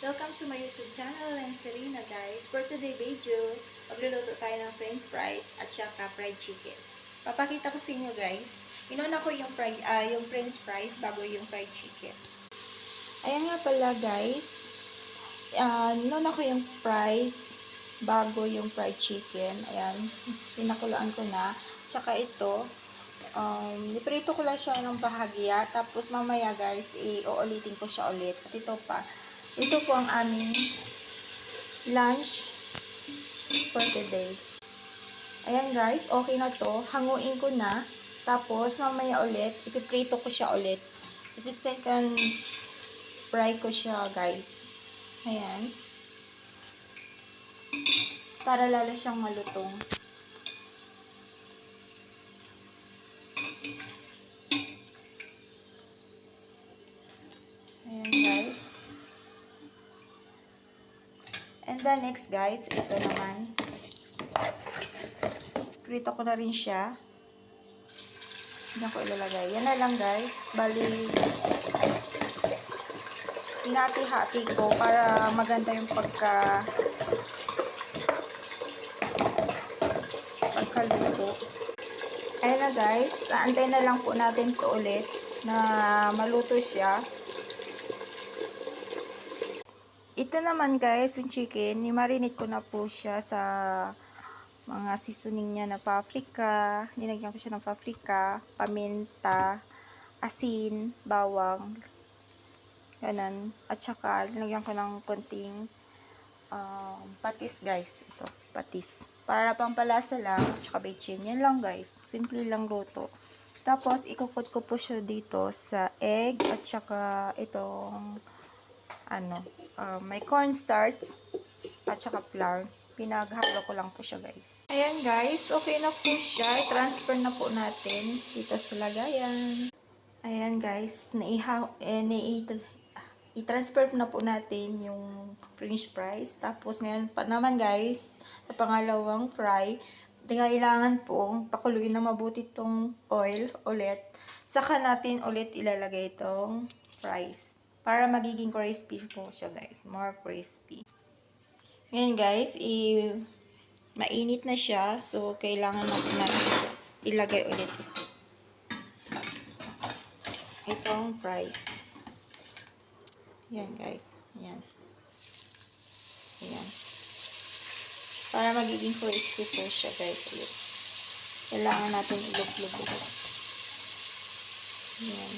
Welcome to my YouTube channel, I'm Serena guys. For today video, magluluto tayo ng french fries at saka fried chicken. Papakita ko sa inyo guys. Inuna ko yung french fries bago yung fried chicken. Ayan nga pala guys. Inuna ko yung fries bago yung fried chicken. Ayan. Pinakulaan ko na. Tsaka ito. Niprito ko lang siya ng bahagya. Tapos mamaya guys, uulitin ko siya ulit. At ito pa. Ito po ang aming lunch for today. Ayan guys, okay na to. Hanguin ko na. Tapos mamaya ulit, ipiprito ko siya ulit. Kasi second fry ko siya guys. Ayan. Para lalo siyang malutong. Ayan guys. And then next guys, ito naman. Prito ko na rin siya. Hindi ko ilalagay. Yan na lang guys. Bali, hinati-hati ko para maganda yung pagkaluto. Ayan na guys. Antayin na lang po natin to ulit na maluto siya. Ito naman guys, yung chicken, ni-marinate ko na po siya sa mga seasoning niya na paprika. Nilagyan ko siya ng paprika, paminta, asin, bawang, ganun. At saka, nilagyan ko ng konting patis guys. Ito, patis. Para pampalasa lang, at saka bechin. Yan lang guys. Simple lang luto. Tapos, ikukot ko po siya dito sa egg at saka itong may cornstarch at saka flour. Pinaghalo ko lang po siya guys. Ayan guys, okay na po siya. I-transfer na po natin dito sa lagayan. Ayan guys, i-transfer na po natin yung french fries. Tapos ngayon pa naman guys, sa pangalawang fry, kailangan pong pakuluin na mabuti itong oil ulit. Saka natin ulit ilalagay itong fries. Para magiging crispy po siya guys. More crispy. Ngayon guys, mainit na siya. So, kailangan natin ilagay ulit ito. Itong fries. Yan guys. Yan. Ayan. Para magiging crispy po siya guys ulit. Kailangan natin ilog-log ulit. Yan.